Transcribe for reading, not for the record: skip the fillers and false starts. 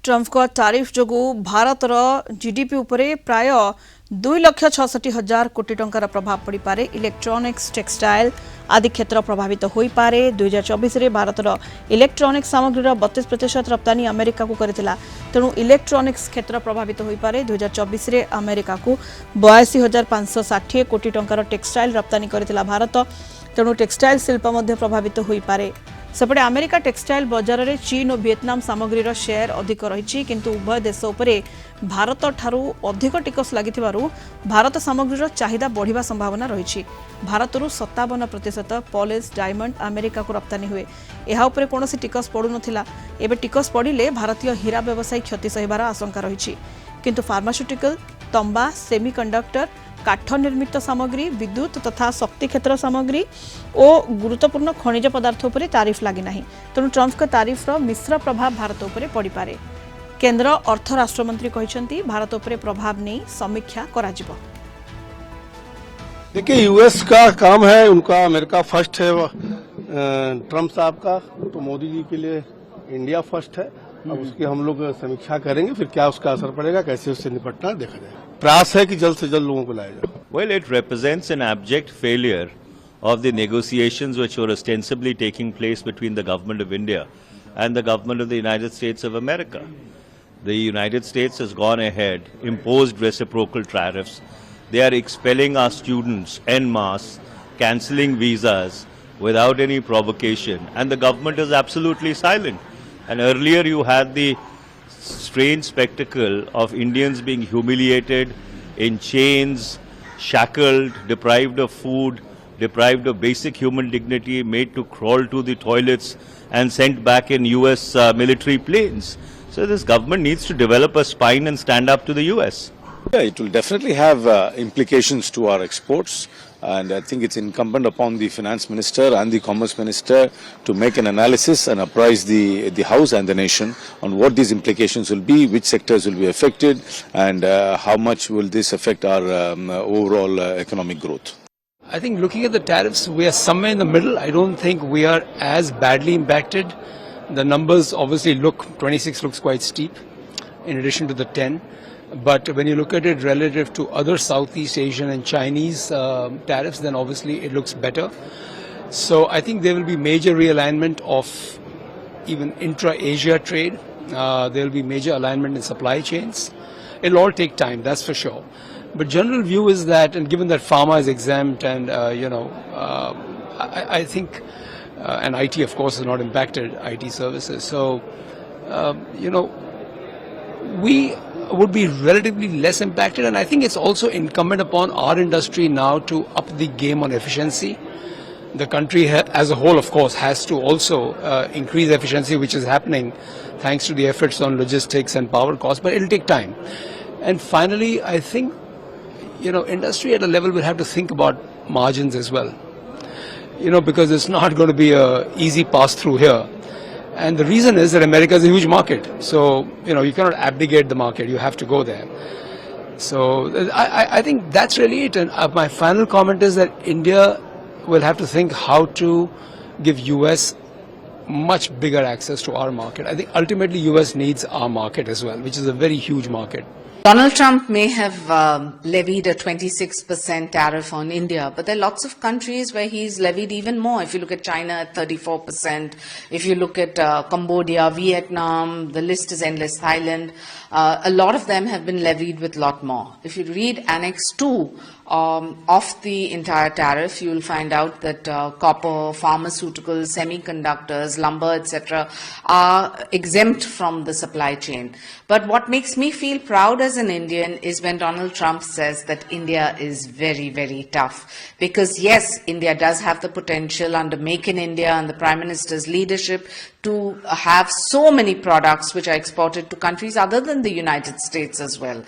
Trump को तारीफ जोगु भारतर GDP उपरे प्राय 2,66,000 कोटी टंकार प्रभाव पड़ पारे। इलेक्ट्रॉनिक्स टेक्सटाइल आदि क्षेत्र प्रभावित हो पारे। 2024 रे भारतर इलेक्ट्रॉनिक्स सामग्री 32% रप्तानी अमेरिका को करथिला। तेणु इलेक्ट्रॉनिक्स क्षेत्र प्रभावित हो पारे। 2024 रे अमेरिका को 82,560 कोटी टंकार टेक्सटाइल रप्तानी करथिला भारत। तेणु टेक्सटाइल शिल्प मध्य प्रभावित हो पारे। सेपटे अमेरिका टेक्सटाइल बजार में चीन और विएटनाम सामग्रीर शेयर अधिक रही, किंतु उभय देश उपरे भारत ठारू अधिक टिकस लगी भारत सामग्रीर चाहिदा बढ़िबा संभावना रही। भारतरू 57% पॉलिश डायमंड अमेरिका को रप्तानी हुए। यह उपरे कोनोसी टिकस पड़ू नथिला। एबे टिकस पड़िले भारतीय हीरा व्यवसायी क्षति सहिबार आशंका रही, किंतु फार्मास्यूटिकल, तंबा, सेमीकंडक्टर, काठ निर्मित सामग्री, विद्युत तथा शक्ति क्षेत्र सामग्री और गुरुत्वपूर्ण खनिज पदार्थ उपरे तारीफ लगी नहीं। तेणु ट्रम्प के तारीफर मिश्र प्रभाव भारत उपरे पड़ी पारे। केंद्र अर्थ राष्ट्रमंत्री कहते भारत उपरे प्रभाव नहीं समीक्षा करा जिवो। देखिए, यूएस का काम है, उनका अमेरिका फर्स्ट है ट्रम्प साहब का, तो मोदी जी के लिए इंडिया फर्स्ट है। अब उसकी हम लोग समीक्षा करेंगे, फिर क्या उसका असर पड़ेगा, कैसे उससे निपटना देखा जाएगा। प्रयास है कि जल्द से जल्द लोगों को लाया जाए। Well, it represents an abject failure of the negotiations which were ostensibly taking place between the government of India and the government of the United States of America. The United States has gone ahead, imposed reciprocal tariffs. They are expelling our students en masse, cancelling visas without any provocation, and the government is absolutely silent. And earlier you had the strange spectacle of Indians being humiliated in chains, shackled, deprived of food, deprived of basic human dignity, made to crawl to the toilets and sent back in US military planes. So this government needs to develop a spine and stand up to the US. Yeah, it will definitely have implications to our exports, and I think it's incumbent upon the finance minister and the commerce minister to make an analysis and apprise the House and the nation on what these implications will be, which sectors will be affected, and how much will this affect our overall economic growth. I think looking at the tariffs, we are somewhere in the middle. I don't think we are as badly impacted. The numbers obviously look, 26 looks quite steep in addition to the 10. But when you look at it relative to other Southeast Asian and Chinese tariffs, then obviously it looks better. So I think there will be major realignment of even intra-Asia trade. There will be major alignment in supply chains. It will all take time, that's for sure. But general view is that, and given that pharma is exempt and, I think, and IT of course is not impacted, IT services. So, we would be relatively less impacted, and I think it's also incumbent upon our industry now to up the game on efficiency. The country as a whole, of course, has to also increase efficiency, which is happening thanks to the efforts on logistics and power costs, but it'll take time. And finally, I think, industry at a level will have to think about margins as well, because it's not going to be a easy pass through here. And the reason is that America is a huge market. So, you cannot abdicate the market. You have to go there. So, I think that's really it. And my final comment is that India will have to think how to give US much bigger access to our market. I think ultimately US needs our market as well, which is a very huge market. Donald Trump may have levied a 26% tariff on India, but there are lots of countries where he's levied even more. If you look at China at 34%, if you look at Cambodia, Vietnam, the list is endless, Thailand, a lot of them have been levied with a lot more. If you read Annex 2 of the entire tariff, you will find out that copper, pharmaceuticals, semiconductors, lumber, etc. are exempt from the supply chain. But what makes me feel proud as an Indian is when Donald Trump says that India is very, very tough. Because yes, India does have the potential under Make in India and the Prime Minister's leadership to have so many products which are exported to countries other than the United States as well.